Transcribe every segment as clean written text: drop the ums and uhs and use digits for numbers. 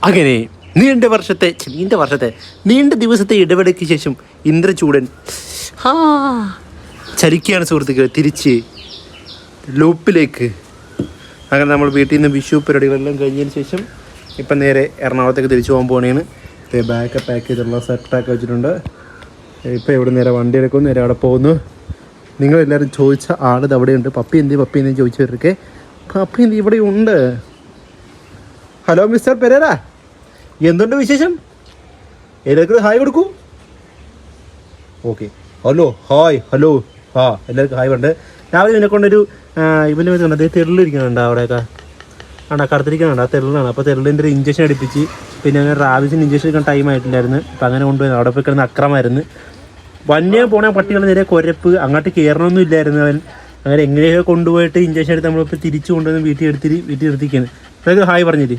അങ്ങനെ നീണ്ട ദിവസത്തെ ഇടവേളയ്ക്ക് ശേഷം ഇന്ദ്രചൂടൻ ചലിക്കുകയാണ് സുഹൃത്തുക്കൾ തിരിച്ച് ലൂപ്പിലേക്ക്. അങ്ങനെ നമ്മൾ വീട്ടിൽ നിന്ന് വിഷു പരിപാടികളെല്ലാം കഴിഞ്ഞതിന് ശേഷം ഇപ്പം നേരെ എറണാകുളത്തേക്ക് തിരിച്ചു പോകാൻ പോകണേന്ന്. ബാഗ് പാക്ക് ചെയ്തിട്ടുള്ള സെറ്റാക്കി വെച്ചിട്ടുണ്ട്. ഇപ്പം ഇവിടെ നേരെ വണ്ടി എടുക്കും, നേരെ അവിടെ പോകുന്നു. നിങ്ങളെല്ലാവരും ചോദിച്ച ആളിത് അവിടെയുണ്ട്. പപ്പി എന്ത് ചോദിച്ചവർക്ക് പപ്പി എന്ത് ഇവിടെ ഉണ്ട്. ഹലോ മിസ്റ്റർ പെരേര, എന്തുണ്ട് വിശേഷം? എല്ലാവർക്കും ഹായ് കൊടുക്കൂ. ഓക്കെ, ഹലോ എല്ലാവർക്കും ഹായ് ഉണ്ട്. രാവിലെ ഇതിനെ കൊണ്ടൊരു ഇവന് കണ്ടത് തെരുളിരിക്കുന്നുണ്ട് അവിടെയൊക്കെ കടത്തിരിക്കുന്നുണ്ട്. ആ തെരുളാണ്. അപ്പോൾ തെരുളിൻ്റെ ഒരു ഇഞ്ചക്ഷൻ അടിപ്പിച്ച് പിന്നെ അങ്ങനെ റാബിസിന് ഇഞ്ചക്ഷൻ എടുക്കാൻ ടൈം ആയിട്ടില്ലായിരുന്നു. അപ്പോൾ അങ്ങനെ കൊണ്ടുപോയി അവിടെ പോയി കിടന്ന് അക്രമമായിരുന്നു. വന്യ പോണ പട്ടികൾ നേരെ കുരപ്പ്, അങ്ങോട്ട് കയറണമൊന്നും ഇല്ലായിരുന്നു അവൻ. അങ്ങനെ എങ്ങനെയൊക്കെ കൊണ്ടുപോയിട്ട് ഇഞ്ചക്ഷൻ എടുത്ത് നമ്മളിപ്പോൾ തിരിച്ചു കൊണ്ടുവന്ന് വീട്ടിൽ എടുത്തിരിക്കുകയാണ്. അതൊക്കെ ഹായ് പറഞ്ഞിട്ട്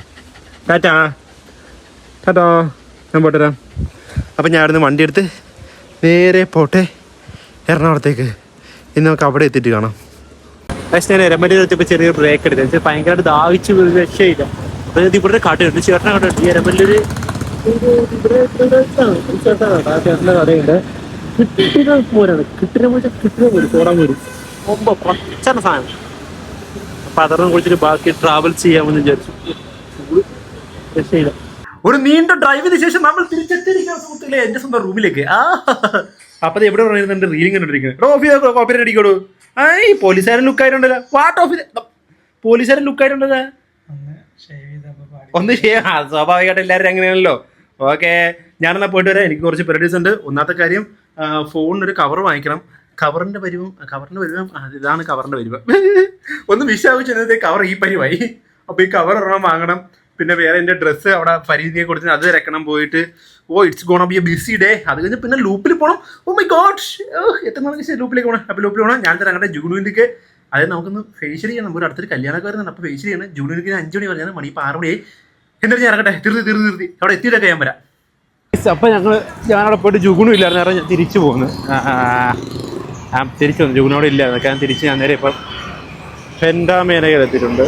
ടാറ്റാ ഞാൻ പോട്ടെരാം. അപ്പം ഞാൻ അവിടുന്ന് വണ്ടി എടുത്ത് നേരെ പോട്ടെ എറണാകുളത്തേക്ക്. ഇന്ന് നമുക്ക് അവിടെ എത്തിയിട്ട് കാണാം. പക്ഷേ ഞാൻ എരമല്ലി എത്തിയപ്പോൾ ചെറിയൊരു ബ്രേക്ക് എടുത്തത് ഭയങ്കരമായിട്ട് ദാഹിച്ച് രക്ഷയില്ല. അതായത് ഇവിടെ കാട്ടുണ്ട്, ചേട്ടനെ കണ്ടുണ്ട്. ഈ എരമല്ലൊരു ചേട്ടൻ്റെ കടയുണ്ട്. കിട്ടിയ പോരാണ്, കിട്ടുന്ന പോരും തോടാൻ പോരും ഒമ്പ പച്ചന സാധനം. അപ്പം അതൊന്നും കുറിച്ചിട്ട് ബാക്കി ട്രാവൽ ചെയ്യാമെന്ന് വിചാരിച്ചു. രക്ഷയില്ല. ഒരു നീണ്ട ഡ്രൈവിന് ശേഷം നമ്മൾ തിരിച്ചെത്തിയിരിക്കുന്ന സുഹൃത്തുക്കളെ എൻ്റെ സ്വന്തം റൂമിലേക്ക്. അപ്പം എവിടെ പറയുന്നുണ്ട് റീലിംഗ് കണ്ടിരിക്കുന്നത്. കോപ്പി അടിക്കോളൂ. ഈ പോലീസുകാരൻ ലുക്കായിട്ടുണ്ടല്ലോ. പോലീസുകാരൻ ലുക്കായിട്ടുണ്ടല്ലോ. ഒന്ന് സ്വാഭാവികമായിട്ട് എല്ലാവരും അങ്ങനെയാണല്ലോ. ഓക്കെ, ഞാനെന്നാ പോയിട്ട് വരാം. എനിക്ക് കുറച്ച് പരിപാടീസ് ഉണ്ട്. ഒന്നാമത്തെ കാര്യം, ഫോണിനൊരു കവർ വാങ്ങിക്കണം. കവറിന്റെ പരിവം ഇതാണ് കവറിന്റെ പരിവം. ഒന്ന് വിശ്വാസിച്ചത് കവർ ഈ പരിവായി. അപ്പോൾ ഈ കവർ ഒരെണ്ണം വാങ്ങണം. പിന്നെ വേറെ എൻ്റെ ഡ്രസ്സ് അവിടെ ഫരീദിയെ കൊടുത്ത് അത് ഇറക്കണം പോയിട്ട്. It's gonna B A B C day. അത് കഴിഞ്ഞ് പിന്നെ ലൂപ്പിൽ പോകണം. ഓ മൈ ഗോഡ്, എത്ര നാളെ ലൂപ്പിലേക്ക് പോകണം. അപ്പോൾ ലൂപ്പിൽ പോകണം. ഞാൻ തന്നെ അങ്ങോട്ട് ജൂണുവിലേക്ക് അതായത് നമുക്കൊന്ന് ഫേഷ്യൽ ചെയ്യണം. ഒരു അടുത്തൊരു കല്യാണമൊക്കെ വരുന്നുണ്ട്. അപ്പോൾ ഫേഷ്യൽ ചെയ്യണം. ജൂണിലേക്ക് 5 മണി പറഞ്ഞാൽ മണി ഇപ്പോൾ 6 മണിയായി. എന്നിട്ട് ഞാൻ ഇറങ്ങട്ടെ. തീർത്തി അവിടെ എത്തിയിട്ടൊക്കെ ഞാൻ വരാം. അപ്പം ഞാനവിടെ പോയിട്ട് ജുഗുണും ഇല്ലായിരുന്നു. കാരണം ഞാൻ തിരിച്ചു പോകുന്നു. തിരിച്ചു വന്നു. ജുഗുണോടെ ഇല്ലായിരുന്നു. ഞാൻ തിരിച്ച് ഞാൻ നേരെ ഇപ്പം പെൻഡാമേനകയിൽ എത്തിയിട്ടുണ്ട്.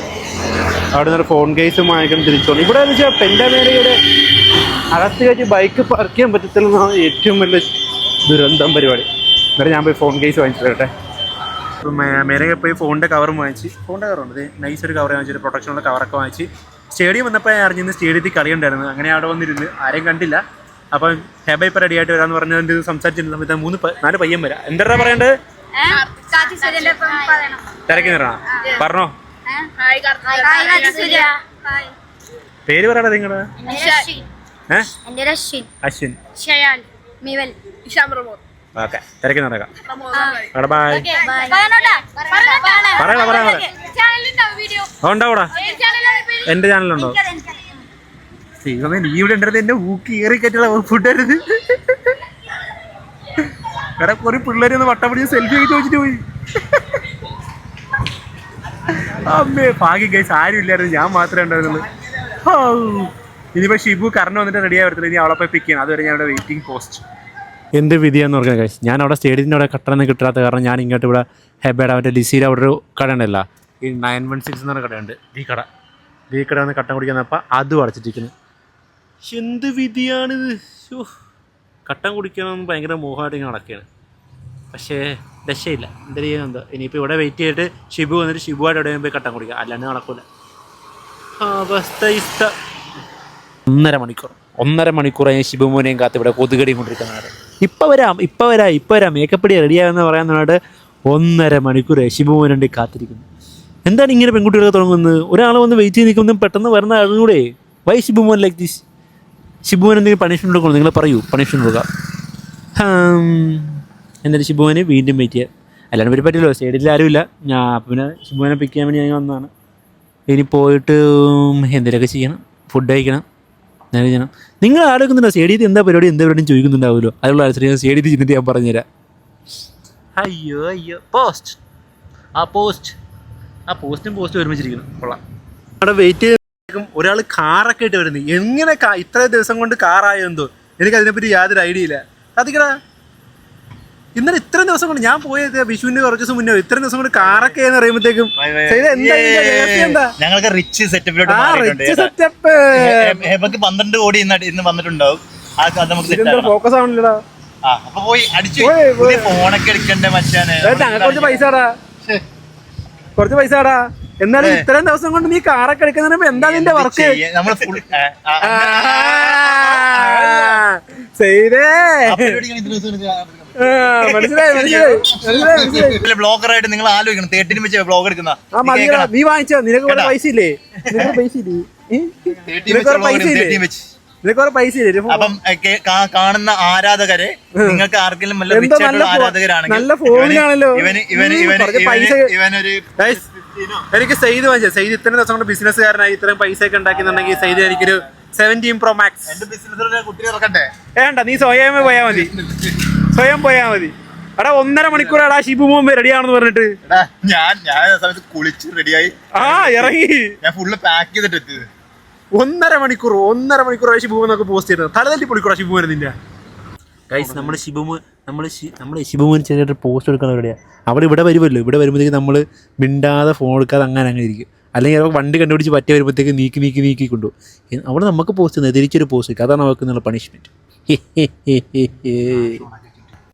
അവിടെ നിന്ന് ഫോൺ കേസും വാങ്ങിക്കണം തിരിച്ചു വന്നു. ഇവിടെ എന്ന് വെച്ചാൽ പെൻഡാമേനകയുടെ അകത്ത് കയറ്റി ബൈക്ക് പാർക്ക് ചെയ്യാൻ പറ്റത്തില്ലെന്നാണ് ഏറ്റവും വലിയ ദുരന്തം പരിപാടി. എന്നിട്ട് ഞാൻ പോയി ഫോൺ കേസ് വാങ്ങിച്ചു തരട്ടെ. അപ്പം മേനകയിൽ പോയി ഫോണിൻ്റെ കവറും വാങ്ങിച്ച്, ഫോണിൻ്റെ കവറുണ്ട് നൈസ് ഒരു കവർ വാങ്ങിച്ചിട്ട് പ്രൊട്ടക്ഷനുള്ള കവറൊക്കെ വാങ്ങിച്ച് സ്റ്റേഡിയം വന്നപ്പോൾ അറിഞ്ഞിരുന്നു സ്റ്റേഡിയത്തിൽ കളി ഉണ്ടായിരുന്നു. അങ്ങനെ അവിടെ വന്നിരുന്ന് ആരെയും കണ്ടില്ല. അപ്പം ഹെബ ഇപ്പം റെഡി ആയിട്ട് വരാമെന്ന് പറഞ്ഞതിൻ്റെ സംസാരിച്ചിരുന്ന സമയത്ത് 4 പയ്യൻ വരാം. എന്താ പറയണ്ടത്? തിരക്കി നിറ പറഞ്ഞോ. പേര് പറയണത് നിങ്ങള്? അശ്വിൻ. ഓക്കെ, തിരക്കി നടക്കാം. ബൈ. ഉണ്ടാവൂടാ. എന്റെ ചാനലുണ്ടോ? നീ ഇവിടെ ഉണ്ടായിരുന്നത് എന്റെ ഊക്കി ഏറി കയറ്റുള്ള ഫുഡായിരുന്നു. എടാ കുറെ പിള്ളേരെ ഒന്ന് വട്ടം പിടിച്ച് സെൽഫി ഒക്കെ ചോദിച്ചിട്ട് പോയി. അമ്മേ ഭാഗ്യം ഗൈസ്, ആരും ഇല്ലായിരുന്നു, ഞാൻ മാത്രമേ ഉണ്ടായിരുന്നുള്ളൂ. ഇനിയിപ്പോ ഷിബു കറണ്ട് വന്നിട്ട് റെഡിയായി വരത്തില്ല. ഇനി അവളെ പോയി പിക്ക് ചെയ്യണം. അതുവരെ ഞാൻ ഇവിടെ വെയിറ്റിംഗ് പോസ്റ്റ്. എന്ത് വിധിയാന്ന് പറഞ്ഞാൽ ഗൈസ്, ഞാൻ അവിടെ സ്റ്റേഡിയത്തിൻ്റെ അവിടെ കട്ടറൊന്നും കിട്ടാത്ത കാരണം ഞാൻ ഇങ്ങോട്ട് ഇവിടെ ഹെബയുടെ അവരുടെ ലിസിയിൽ അവിടെ ഒരു കട ഉണ്ടല്ലോ, ഈ 916 എന്ന് പറഞ്ഞ കടയുണ്ട്. ഈ കട വന്ന് കട്ടൻ കുടിക്കുന്നപ്പോൾ അതും അടച്ചിട്ടിരിക്കുന്നു. എന്ത് വിധിയാണിത്. കട്ടൻ കുടിക്കണമെന്ന് ഭയങ്കര മോഹമായിട്ട് ഇങ്ങനെ നടക്കുകയാണ്. പക്ഷേ രക്ഷയില്ല. എന്താ ചെയ്യുന്നത്? ഇനിയിപ്പോൾ ഇവിടെ വെയിറ്റ് ചെയ്തിട്ട് ഷിബു വന്നിട്ട് ഷിബുവായിട്ട് എവിടെയും പോയി കട്ടൻ കുടിക്കുക, അല്ലാണ്ട് നടക്കില്ല. അവസ്ഥ 1.5 മണിക്കൂറായി ഷിബു മോനെയും കാത്ത് ഇവിടെ കൊതുകടിയും കൊണ്ടിരിക്കുന്നവരെ. ഇപ്പം വരാം മേക്കപ്പടി റെഡിയാകുമെന്ന് പറയാമെന്നായിട്ട് 1.5 മണിക്കൂറായി ഷിബു മോനുണ്ട് കാത്തിരിക്കുന്നു. എന്താണ് ഇങ്ങനെ പെൺകുട്ടികളൊക്കെ തുടങ്ങുന്നത്? ഒരാൾ വന്ന് വെയിറ്റ് ചെയ്ത് നിൽക്കുമ്പോൾ പെട്ടെന്ന് വരുന്ന ആളുകൂടെ. വൈ ഷിബു മോൻ ലൈക്ക് ദിസ്? ഷിബു മോൻ എന്തെങ്കിലും പണിഷ്മെൻറ്റ് കൊടുക്കണം? നിങ്ങൾ പറയൂ, പണിഷ്മെൻറ്റ് കൊടുക്കാം. എന്നിട്ട് ഷിബുവിനെ വീണ്ടും വെയിറ്റ് ചെയ്യാം. അല്ലാണ്ട് ഒരു പറ്റില്ലോ, സ്റ്റേഡിയത്തിൽ ആരുമില്ല. ഞാൻ പിന്നെ ഷിബുവിനെ പിക്ക് ചെയ്യാൻ വേണ്ടി ഞാൻ വന്നതാണ്. ഇനി പോയിട്ട് എന്തെങ്കിലുമൊക്കെ ചെയ്യണം, ഫുഡ് കഴിക്കണം, എന്തെങ്കിലും ചെയ്യണം. നിങ്ങൾ ആലോചിക്കുന്നുണ്ടോ സ്റ്റേഡിയത്തിൽ എന്താ പരിപാടിയും ചോദിക്കുന്നുണ്ടാവുമല്ലോ? അതിനുള്ള ആൾക്കാർ സ്റ്റേഡിയത്തിൽ ചെന്നിട്ട് ഞാൻ പറഞ്ഞുതരാം. അയ്യോ പോസ്റ്റും ഒരുമിച്ചിരിക്കുന്നു. കൊള്ളാം. അവിടെ വെയിറ്റ് ചെയ്ത് ഒരാൾ കാറൊക്കെ ഇട്ട് വരുന്നത്. എങ്ങനെ ഇത്ര ദിവസം കൊണ്ട് കാറായോ എന്തോ, എനിക്കതിനെപ്പറ്റി യാതൊരു ഐഡിയ ഇല്ല. സാധിക്കടാ, ഇന്നലെ ഇത്രയും ദിവസം കൊണ്ട് ഞാൻ പോയത് വിഷുവിന് കുറച്ച് ദിവസം മുന്നേ ഇത്രയും ദിവസം കൊണ്ട് കാറൊക്കെ എന്ന് പറയുമ്പോഴത്തേക്കും എന്താ ഞങ്ങൾക്ക് റിച്ച് സെറ്റപ്പിലോട്ട് സെറ്റപ്പ് 12 കോടി ഇന്ന് വന്നിട്ടുണ്ടാവും. അത് നമുക്ക് ഫോക്കസ് ആവണില്ലടാ. അപ്പൊ പോയി അടിച്ചു ഫോണൊക്കെ എടുക്കണ്ടേ മച്ചാനെ. കുറച്ച് പൈസ ആടാ. എന്നാലും ഇത്രയും ദിവസം കൊണ്ട് നീ കാറൊക്കെ എടുക്കുന്നതിന് എന്താ നിന്റെ വർക്ക്? ബ്ലോഗറായിട്ട് നിങ്ങൾ ആലോചിക്കണം. 13 വെച്ച് ബ്ലോഗ് എടുക്കുന്ന നീ വാങ്ങിച്ചോ? നിനക്ക് പൈസ ഇല്ലേ? അപ്പം കാണുന്ന ആരാധകരെ നിങ്ങൾക്ക് ആർക്കെങ്കിലും ആരാധകരാണെങ്കിൽ നല്ല ഫോണിലാണല്ലോ ഇവനൊരു എനിക്ക് സെയ്ത് വാങ്ങിച്ചത്. സെയ്ത് ഇത്രയും ദിവസം കൊണ്ട് ബിസിനസ്സുകാരനായി ഇത്രയും പൈസ ഒക്കെ ഉണ്ടാക്കുന്നുണ്ടെങ്കിൽ സെയ്ത് എനിക്കൊരു 17 Pro Max. വേണ്ട, നീ സ്വയം പോയാ മതി. എടാ 1.5 മണിക്കൂറാടാ ഷിബു പോകുമ്പോ റെഡിയാണെന്ന് പറഞ്ഞിട്ട് ഞാൻ സമയത്ത് കുളിച്ച് റെഡിയായി ഇറങ്ങി. ഞാൻ ഫുള്ള് പാക്ക് ചെയ്തിട്ട് എത്തിയത്. 1.5 മണിക്കൂർ ഷിബു എന്നൊക്കെ പോസ്റ്റ് ചെയ്തത്. തലതല്ലി പൊളിക്കൂടാ ഷിബു നിന്റെ ഗൈസ്. നമ്മുടെ ഷിബുമോൻ ചെറിയൊരു പോസ്റ്റ് എടുക്കുന്ന പരിപാടിയാണ്. അവിടെ ഇവിടെ വരുമല്ലോ. ഇവിടെ വരുമ്പോഴത്തേക്ക് നമ്മൾ മിണ്ടാതെ ഫോൺ എടുക്കാതെ അങ്ങനെ ഇരിക്കും. അല്ലെങ്കിൽ അവർക്ക് വണ്ടി കണ്ടുപിടിച്ച് പറ്റി വരുമ്പോഴത്തേക്ക് നീക്കി കൊണ്ടുപോകും. അവിടെ നമുക്ക് പോസ്റ്റ് ചെയ്യുന്നത് തിരിച്ചൊരു പോസ്റ്റ് എടുക്കുക. അതാണ് അവർക്ക് എന്നുള്ള പണിഷ്മെൻറ്റ്.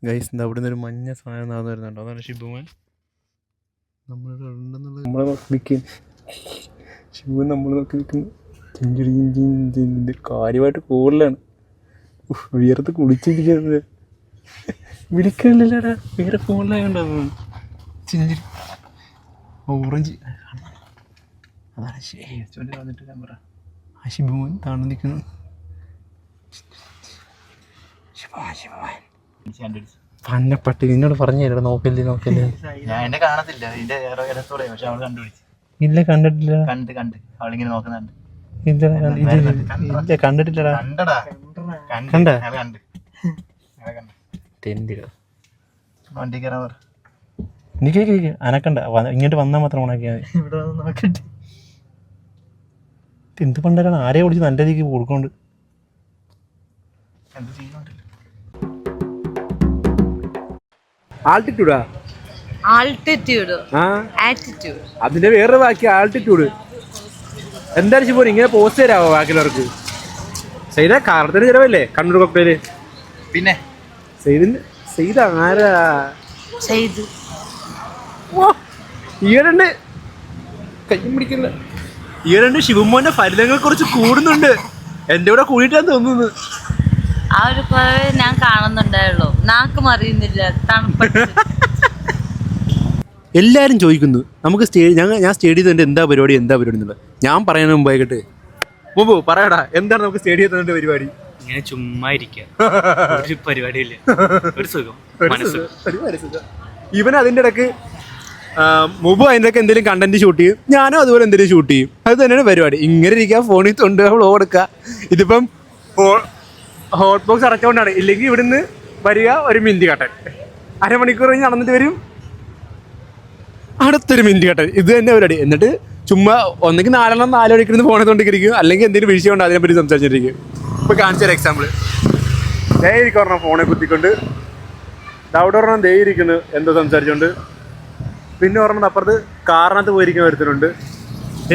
ഗൈസ് അവിടെ നിന്നൊരു മഞ്ഞ സാധനം നടന്നു വരുന്നുണ്ടോ? അതാണ് ഷിബുമോൻ. നമ്മളെ നോക്കി നിൽക്കും. ഷിബുമോൻ നമ്മളെ നോക്കി നിൽക്കുന്നു. കാര്യമായിട്ട് കൂടുതലാണ്. ഉയർത്ത് കുളിച്ചിരിക്കുന്നത് വിളിക്കണില്ലടാ. വേറെ ഫോണിലായോണ്ടാവും. ഓറഞ്ച് അതാണ് വന്നിട്ട് ക്യാമറ. ഷിബുമോൻ താഴ്ന്നു നിൽക്കുന്നു. പന്നപ്പട്ടി നിന്നോട് പറഞ്ഞു തരാം. നോക്കല്ലേ ഞാൻ എന്നെ കാണത്തില്ല. ഇല്ല കണ്ടിട്ടില്ല. അവളിങ്ങനെ നോക്കുന്നുണ്ട്. ഇല്ല കണ്ടിട്ടില്ലടാ. കണ്ട വണ്ടി കയറാൻ എനിക്ക് അനക്കണ്ട. ഇങ്ങോട്ട് വന്നാൽ മാത്രം ഓണാക്കിയാൽ മതി. എന്ത് പണ്ടാണ് ആരെയെ വിളിച്ച് നല്ല രീതിക്ക് കൊടുക്കൊണ്ട്. ആൾട്ടിറ്റ്യൂഡാ? അതിന്റെ വേറെ ബാക്കി ആൾട്ടിറ്റ്യൂഡ്. എന്തായാലും ശിവൻ ഇങ്ങനെ പോസ്റ്റ് തരാമോ ബാക്കിയുള്ളവർക്ക്? സെയ്ത കാർത്തിന് ചിലവല്ലേ കണ്ണൂർ കൊക്കയില്? പിന്നെ സെയ്ത് ആരാ? ഈയിടെ കയ്യും പിടിക്കില്ല. ഈയിടെ ശിവമോന്റെ ഫലിതങ്ങൾ കുറച്ച് കൂടുന്നുണ്ട്. എന്റെ കൂടെ കൂടിയിട്ടാന്ന് തോന്നുന്നു. ആ ഒരു കുറവേ ഞാൻ കാണുന്നുണ്ടായുള്ളൂ. നാക്കും അറിയുന്നില്ല തണുപ്പ്. എല്ലാവരും ചോദിക്കുന്നു നമുക്ക് ഞാൻ സ്റ്റേഡിയത്തിൽ എന്താ പരിപാടി എന്നുള്ളത്. ഞാൻ പറയുന്ന മുമ്പായിക്കട്ടെ മുമ്പ് പറയടാ, എന്താണ് നമുക്ക് സ്റ്റേഡിയത്തിൽ പരിപാടി? ഇങ്ങനെ ചുമ്മാ ഇരിക്കുക, ഒരു പരിപാടിയില്ല, ഒരു സുഖം. ഇവൻ അതിൻ്റെ ഇടയ്ക്ക് മുമ്പ് അതിൻ്റെ ഇടയ്ക്ക് എന്തെങ്കിലും കണ്ടന്റ് ഷൂട്ട് ചെയ്യും, ഞാനും അതുപോലെ എന്തെങ്കിലും ഷൂട്ട് ചെയ്യും. അത് തന്നെയാണ് പരിപാടി. ഇങ്ങനെ ഇരിക്കുക, ഫോണിൽ തൊണ്ട് ഫ്ലോ എടുക്കുക. ഇതിപ്പം ഹോട്ട് ബോക്സ് അടച്ചുകൊണ്ടാണ്. ഇല്ലെങ്കിൽ ഇവിടുന്ന് വരിക ഒരു മിനിറ്റ് കട്ടൻ, അരമണിക്കൂർ കഴിഞ്ഞ് നടന്നിട്ട് വരും അടുത്തൊരു മിനിറ്റ് കട്ടൻ. ഇത് തന്നെ പരിപാടി. എന്നിട്ട് ചുമ്മാ ഒന്നെങ്കിൽ 4 മണിക്കൂർ ഫോണിൽ തൊണ്ടിരിക്കും, അല്ലെങ്കിൽ എന്തെങ്കിലും വിഷയം ഉണ്ട് അതിനെപ്പറ്റി സംസാരിച്ചിരിക്കും. ഇപ്പോൾ കാണിച്ചൊരു എക്സാമ്പിൾ, ദേ ഇരിക്കണം ഫോണെ കുത്തിക്കൊണ്ട്, അവിടെ ഒരെണ്ണം ദേ ഇരിക്കുന്നു എന്തോ സംസാരിച്ചുകൊണ്ട്, പിന്നെ ഒരെണ്ണം അപ്പുറത്ത് കാറിനകത്ത് പോയിരിക്കുന്ന ഒരുത്തനുണ്ട്.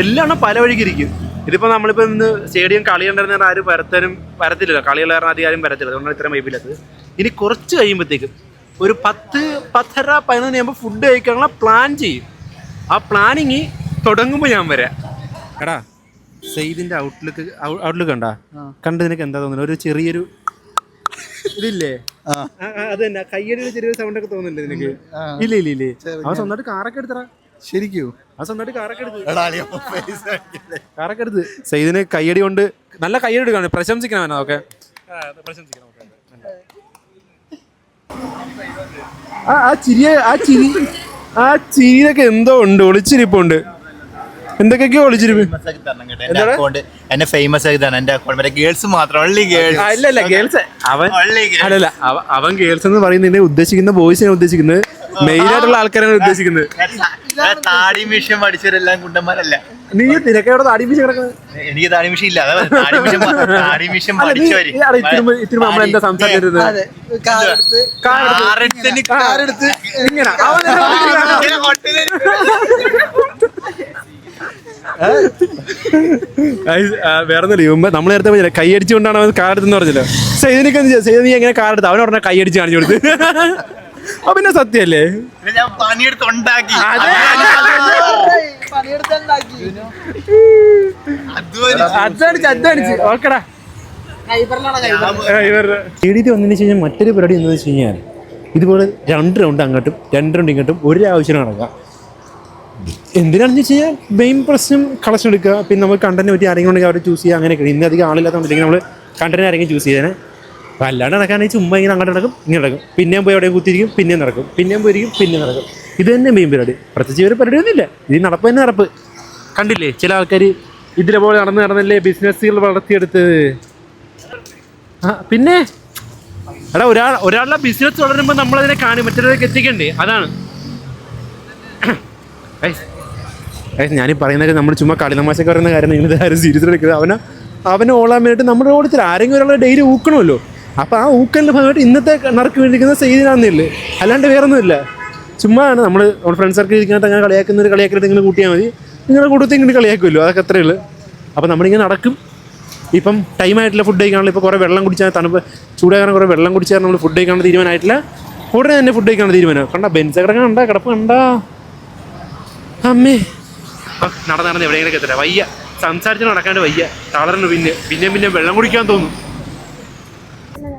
എല്ലാം പല വഴിക്ക് ഇരിക്കും. ഇതിപ്പോൾ നമ്മളിപ്പോൾ ഇന്ന് സ്റ്റേഡിയം കളി ഉണ്ടായിരുന്ന ആരും വരത്തില്ലല്ലോ, കളികൾ അധികം ആരും വരത്തില്ല. അതുകൊണ്ടാണ് ഇത്രയും വൈബില്ലാത്തത്. ഇനി കുറച്ച് കഴിയുമ്പോഴത്തേക്കും ഒരു 10, 10:30, 11 ആകുമ്പോൾ ഫുഡ് കഴിക്കാനുള്ള പ്ലാൻ ചെയ്യും. ആ പ്ലാനിങ് തുടങ്ങുമ്പോൾ ഞാൻ വരാം. എടാ സെയ്ദിൻ്റെ ഔട്ട്ലുക്ക് കണ്ടാ? കണ്ട് നിനക്ക് എന്താ തോന്നുന്നത്? ഒരു ചെറിയൊരു ഇതില്ലേ? അത് തന്നെ, കയ്യടി ചെറിയൊരു സൗണ്ടൊക്കെ തോന്നുന്നുണ്ട് നിനക്ക്? ഇല്ലേ അവൻ സ്വന്തമായിട്ട് കാറൊക്കെ എടുത്തടാ. ശരിക്കും ആ സ്വന്തമായിട്ട് കാറൊക്കെ എടുത്ത് സെയ്ദിന് കയ്യടി കൊണ്ട് നല്ല കയ്യടി എടുക്കാണ്. പ്രശംസിക്കണം ഓക്കെ, പ്രശംസിക്കണം. ആ ചിരിയൊക്കെ എന്തോ ഉണ്ട്, ഒളിച്ചിരിപ്പുണ്ട്. എന്തൊക്കെയോ ഒളിച്ചിരിപ്പ്. എന്നെ ഫേമസ് ആക്കിയതാണ് എന്റെ അക്കൗണ്ട്. ഗേൾസ് മാത്രം, അല്ലല്ല ഗേൾസ്. അവൻ ഗേൾസ് എന്ന് പറയുന്നതിനെ ഉദ്ദേശിക്കുന്ന ബോയ്സിനെ ഉദ്ദേശിക്കുന്നത്, മെയിൻ ആയിട്ടുള്ള ആൾക്കാരാണ് ഉദ്ദേശിക്കുന്നത്. താടി മിഷൻ പഠിച്ചവരെല്ലാം കുണ്ടന്മാരല്ല. നീ തിരക്കയോടെ താടിപ്പിച്ച് കിടക്കുന്നത്. എനിക്ക് താടിമിഷൻ ഇല്ല, താടിമിഷൻ പഠിച്ചു വരും. ഇത്തിരി നമ്മൾ എന്താ സംസാരിച്ചിരുന്നത്? ഇങ്ങനെ വേറൊന്നുമില്ല. മുമ്പ് നമ്മൾ നേരത്തെ പറഞ്ഞില്ല കൈ അടിച്ചുകൊണ്ടാണ് അവൻ കാർ എടുത്തെന്ന് പറഞ്ഞല്ലോ. സൈദിനൊക്കെ നീ എങ്ങനെ കാർ എടുത്ത് അവൻ പറഞ്ഞ കൈ അടിച്ച് കാണിച്ചു കൊടുത്ത്. അപ്പൊ പിന്നെ സത്യല്ലേ, ഞാൻ പണിയെടുത്ത് ഉണ്ടാക്കി. അധ്വാനിച്ച് ഓക്കെടാ. എഴുതി വന്നതിന് ശേഷം മറ്റൊരു പരിപാടി എന്താണെന്ന് വെച്ച് കഴിഞ്ഞാൽ ഇതുപോലെ 2 റൗണ്ട് അങ്ങോട്ടും 2 റൗണ്ട് ഇങ്ങോട്ടും ഒരു ആവശ്യം നടക്കാം. എന്തിനാണെന്ന് വെച്ച് കഴിഞ്ഞാൽ മെയിൻ പ്രശ്നം കളക്ഷൻ എടുക്കുക, പിന്നെ നമുക്ക് കണ്ടന്റ് പറ്റി ആരെങ്കിലും ഉണ്ടെങ്കിൽ അവരെ ചൂസ് ചെയ്യുക. അങ്ങനെയൊക്കെ ഇന്ന് അധികം ആളില്ലാത്തതുകൊണ്ടെങ്കിൽ നമ്മൾ കണ്ടന്റ് ആരെങ്കിലും ചൂസ് ചെയ്യാൻ. അപ്പോൾ അല്ലാണ്ട് നടക്കാണെങ്കിൽ ചുമ്മാ ഇങ്ങനെ അങ്ങോട്ട് നടക്കും ഇങ്ങനെ നടക്കും, പിന്നെയും പോയി എവിടെയും കുത്തിരിക്കും, പിന്നെയും നടക്കും, പിന്നെയും പോയിരിക്കും, പിന്നെയും നടക്കും. ഇത് തന്നെ മെയിൻ പരിപാടി. പ്രത്യേകിച്ച് ഒരു പരിപാടിയൊന്നുമില്ല, ഇത് നടപ്പ് തന്നെ നടപ്പ്. കണ്ടില്ലേ ചില ആൾക്കാർ ഇതിലെ പോലെ നടന്നല്ലേ ബിസിനസ്സുകൾ വളർത്തിയെടുത്ത്. പിന്നെ എടാ ഒരാളുടെ ബിസിനസ് വളരുമ്പോൾ നമ്മളതിനെ കാണി മറ്റൊരാൾക്ക് എത്തിക്കണ്ടേ, അതാണ്. ഞാനീ പറയുന്നത് നമ്മൾ ചുമ്മാ കളിതമാശക്ക് പറയുന്ന കാര്യം, നിങ്ങൾ ആരും സീരിയസ് എടുക്കുന്നത്. അവനെ ഓളാൻ വേണ്ടിയിട്ട് നമ്മുടെ ഓടിച്ചില്ല ആരെങ്കിലും ഒരാളെ ഡെയിലി ഊക്കണമല്ലോ. അപ്പോൾ ആ ഊക്കലിൻ്റെ ഭാഗമായിട്ട് ഇന്നത്തെ നറുക്ക് വേണ്ടിയിരിക്കുന്ന സെയ്തിനാണെന്നില്ല, അല്ലാണ്ട് വേറൊന്നുമില്ല. ചുമ്മാ ആണ് നമ്മൾ ഫ്രണ്ട്സ് സർക്കിൾ ഇരിക്കുന്നത് അങ്ങനെ കളിയാക്കുന്നൊരു കളിയാക്കിയിട്ട് നിങ്ങൾ കൂട്ടിയാൽ മതി, നിങ്ങളുടെ കൂട്ടത്തിൽ ഇങ്ങോട്ട് കളിയാക്കുമല്ലോ, അതൊക്കെ അത്രയേ ഉള്ളൂ. അപ്പോൾ നമ്മളിങ്ങനെ നടക്കും. ഇപ്പം ടൈമായിട്ടില്ല ഫുഡ് കഴിക്കാനുള്ള. ഇപ്പോൾ കുറേ വെള്ളം കുടിച്ചാൽ തണുപ്പ് ചൂടാകാൻ കുറേ വെള്ളം കുടിച്ചാൽ നമ്മൾ ഫുഡ് കഴിക്കാനുള്ള തീരുമാനമായിട്ടില്ല. ഉടനെ തന്നെ ഫുഡ് കഴിക്കാനുള്ള തീരുമാനം. കണ്ട ബെൻസ് കിടക്കാൻ കണ്ട കിടപ്പ് കണ്ടാ അമ്മേ. നടന്ന് എവിടെയെങ്കിലും എത്തില്ല, വയ്യ സംസാരിച്ച് നടക്കാണ്ട് വയ്യ, തളർന്നു. പിന്നെ വെള്ളം കുടിക്കാൻ തോന്നും.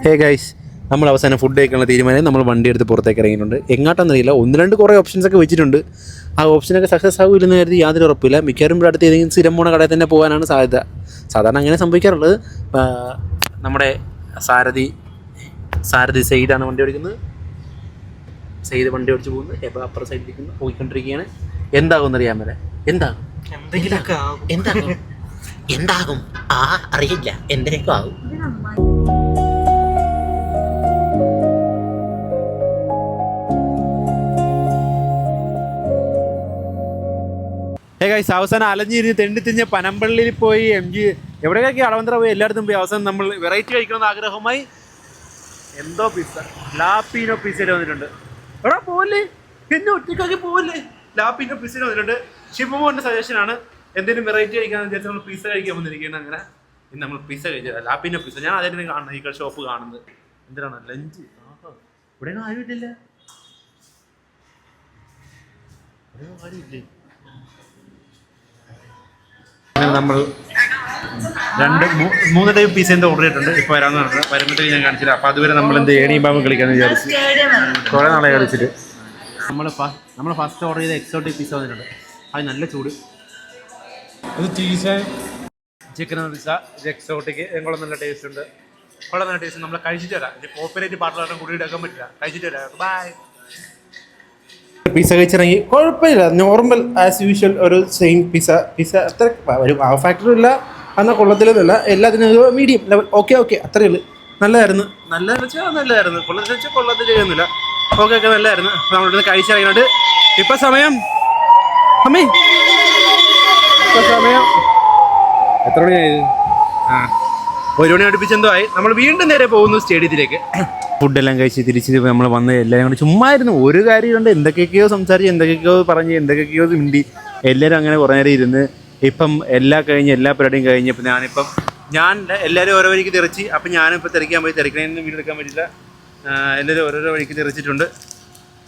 ഹേ ഗൈസ്, നമ്മൾ അവസാനം ഫുഡ് കഴിക്കാനുള്ള തീരുമാനം നമ്മൾ വണ്ടി എടുത്ത് പുറത്തേക്ക് ഇറങ്ങിയിട്ടുണ്ട്. എങ്ങോട്ടാണെന്നറിയില്ല, 1-2 കുറേ ഓപ്ഷൻസൊക്കെ വെച്ചിട്ടുണ്ട്. ആ ഓപ്ഷനൊക്കെ സക്സസ് ആകില്ലെന്ന് കരുതി യാതൊരു ഉറപ്പില്ല. മിക്കവാറും ഇവിടെ അടുത്ത് ഏതെങ്കിലും സ്ഥിരം പോണ കടയിൽ തന്നെ പോകാനാണ് സാധ്യത. സാധാരണ അങ്ങനെ സംഭവിക്കാറുള്ളത്. നമ്മുടെ സാരഥി സെയ്ദാണ് വണ്ടി ഓടിക്കുന്നത്. സെയ്ദ് വണ്ടി ഓടിച്ച് പോകുന്നത്, എപ്പോൾ അപ്പുറം സൈഡിലിരിക്കുന്നു പോയിക്കൊണ്ടിരിക്കുകയാണ്. എന്താകും അറിയാൻ മേലെ, എന്താകും അറിയില്ല, എന്തിനൊക്കെ ആകും. ഗൈസ്, അവസാനം അലഞ്ഞിരിഞ്ഞ് തെണ്ടിത്തിഞ്ഞ് പനമ്പള്ളിയിൽ പോയി MG എവിടെയൊക്കെ അളവന്തര പോയി എല്ലായിടത്തും പോയി അവസാനം നമ്മൾ വെറൈറ്റി കഴിക്കണമെന്ന് ആഗ്രഹമായി എന്തോ പിസ്സ ലാപ്പീനോ പിസ്സയിൽ വന്നിട്ടുണ്ട്. എടാ പോവല്ലേ, എന്നെ ഒറ്റയ്ക്കാക്കി പോവല്ലേ, ലാപ്പീനോ പിസ്സയിൽ വന്നിട്ടുണ്ട്. ഷിബുമോൻ്റെ സജഷനാണ് എന്തെങ്കിലും വെറൈറ്റി കഴിക്കാന്ന് വിചാരിച്ച് നമ്മൾ പിസ്സ കഴിക്കാൻ വന്നിരിക്കുകയാണ്. അങ്ങനെ ഇന്ന് നമ്മൾ പിസ്സ കഴിച്ചത് ലാപ്പീനോ പിസ്സ. ഞാൻ അതിനെ കാണുന്നത് ഈ ഷോപ്പ് കാണുന്നത് എന്തിനാണ് ലഞ്ച്. ഇവിടെ ആരുമില്ല, കാര്യമില്ലേ. അങ്ങനെ നമ്മൾ 2-3 ടൈപ്പ് പിസ്സ എന്താ ഓർഡർ ചെയ്തിട്ടുണ്ട്. ഇപ്പോൾ വരാമെന്ന് പറഞ്ഞത് വരുമ്പോഴത്തേക്ക് ഞാൻ കാണിച്ചില്ല. അപ്പോൾ അതുവരെ നമ്മൾ എന്ത് ഏണിയുമ്പോൾ കളിക്കാമെന്ന് വിചാരിച്ചു. കുറേ നാളെ കളിച്ചിട്ട് നമ്മൾ ഫസ്റ്റ് ഓർഡർ ചെയ്ത എക്സോട്ടിക് പിസ്സ വന്നിട്ടുണ്ട്. അത് നല്ല ചൂട്, അത് ചീസ് ചിക്കൻ പിസ്സ, ഇത് എക്സോട്ടിക്. ഞങ്ങളെ നല്ല ടേസ്റ്റ് ഉണ്ട്, വളരെ നല്ല ടേസ്റ്റ്. നമ്മൾ കഴിച്ചിട്ട് വരാം. ഇത് കോപ്പറേറ്റ് പാർട്ടിലായിട്ടും കൂടി എടുക്കാൻ പറ്റില്ല. കഴിച്ചിട്ട് വരാം, ബൈ. പിസ്സ കഴിച്ചിറങ്ങി, കുഴപ്പമില്ല, നോർമൽ ആസ് യൂഷ്വൽ ഒരു സെയിം പിസ്സ അത്ര ഒരു ഫാക്ടറി ഇല്ല എന്നാൽ കൊള്ളത്തിലൊന്നുമില്ല. എല്ലാത്തിനും ഒരു മീഡിയം ലെവൽ, ഓക്കെ അത്രയേ ഉള്ളൂ. നല്ലതായിരുന്നു, നല്ലതായിരുന്നു. കൊള്ളത്തിൽ ചെയ്യുന്നില്ല, ഓക്കെ നല്ലതായിരുന്നു. നമ്മളിവിടുന്ന് കഴിച്ചിറങ്ങിയിട്ട് ഇപ്പം സമയം എത്ര മണിയായത്? 1 മണി അടുപ്പിച്ചെന്തോ ആയി. നമ്മൾ വീണ്ടും നേരെ പോകുന്നു സ്റ്റേഡിയത്തിലേക്ക്. ഫുഡെല്ലാം കഴിച്ച് തിരിച്ച് നമ്മൾ വന്ന് എല്ലാവരും കൂടി ചുമ്മായിരുന്നു. ഒരു കാര്യം കൊണ്ട് എന്തൊക്കെയൊക്കെയോ സംസാരിച്ച്, എന്തൊക്കെയൊക്കെയോ പറഞ്ഞ്, എന്തൊക്കെയൊക്കെയോ മിണ്ടി എല്ലാവരും അങ്ങനെ കുറേ നേരം ഇരുന്ന്. ഇപ്പം എല്ലാ പരിപാടിയും കഴിഞ്ഞപ്പോൾ ഞാൻ എല്ലാവരും ഓരോ വഴിക്ക് തെറിച്ച്. അപ്പം ഞാനിപ്പോൾ തെറിക്കാൻ പോയി, തെറിക്കണമെന്ന് വീഡിയോ എടുക്കാൻ പറ്റില്ല. എല്ലാവരും ഓരോരോ വഴിക്ക് തെറിച്ചിട്ടുണ്ട്.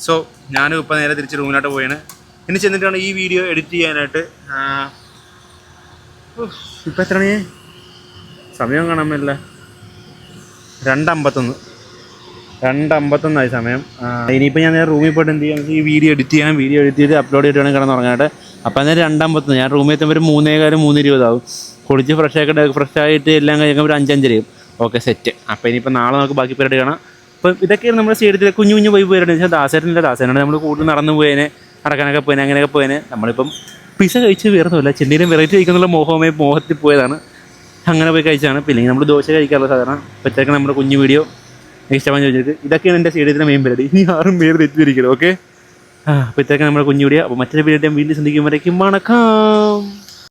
സോ ഞാനും ഇപ്പം നേരെ തിരിച്ച് റൂമിലോട്ട് പോയാണ്. ഇനി ചെന്നിട്ടാണ് ഈ വീഡിയോ എഡിറ്റ് ചെയ്യാനായിട്ട്. ഇപ്പം എത്ര മണിയേ? സമയം കാണാൻ പറ്റില്ല, 2:51 സമയം. ഇനിയിപ്പോൾ ഞാൻ നേരെ റൂമിൽ പോയിട്ട് എന്ത് ചെയ്യാം, ഈ വീഡിയോ എഡിറ്റ് ചെയ്ത് അപ്ലോഡ് ചെയ്തിട്ട് വേണം കിടന്നുറങ്ങാനായിട്ട്. അപ്പം അന്നേരം 2:51. ഞാൻ റൂമിൽ എത്തുമ്പോൾ ഒരു 3:20 ആവും. കുളിച്ച് ഫ്രഷായിട്ട് എല്ലാം കഴിയുമ്പോൾ ഒരു 5:05 ഓക്കെ സെറ്റ്. അപ്പോൾ ഇനിയിപ്പോൾ നാളെ നമുക്ക് ബാക്കി പരിപാടി കാണാം. അപ്പം ഇതൊക്കെയാണ് നമ്മുടെ സ്റ്റേഡിയത്തിലെ കുഞ്ഞു പോയി പരിപാടി. വെച്ചാൽ ദാസേനാണ് നമ്മൾ കൂടുതൽ നടന്നു പോയേനെ, നടക്കാനൊക്കെ പോയേനെ, അങ്ങനെയൊക്കെ പോയേനെ. നമ്മളിപ്പം പിസ്സ കഴിച്ച് വേറൊന്നുമില്ല, ചെന്നൈയിലും വെറൈറ്റി കഴിക്കുന്നുള്ള മോഹത്തിൽ പോയതാണ്. അങ്ങനെ പോയി കഴിച്ചാണ്. പിന്നെ നമ്മൾ ദോശ കഴിക്കാറുള്ള സാധാരണ. അപ്പോഴത്തേക്ക് നമ്മുടെ കുഞ്ഞു വീഡിയോ ഇഷ്ടമാണെന്ന് ചോദിച്ചിട്ട് ഇതൊക്കെയാണ് എൻ്റെ സ്റ്റേഡിയത്തിലെ മെയിൻ പരിപാടി. ഇനി ആരും പേര് തെറ്റിദ്ധരിക്കരുത്, ഓക്കെ. അപ്പോഴത്തേക്ക് നമ്മുടെ കുഞ്ഞു വീഡിയോ. അപ്പോൾ മറ്റൊരു വീഡിയോ വീണ്ടും സന്ധിക്കുമ്പോഴേക്കും വണക്കം.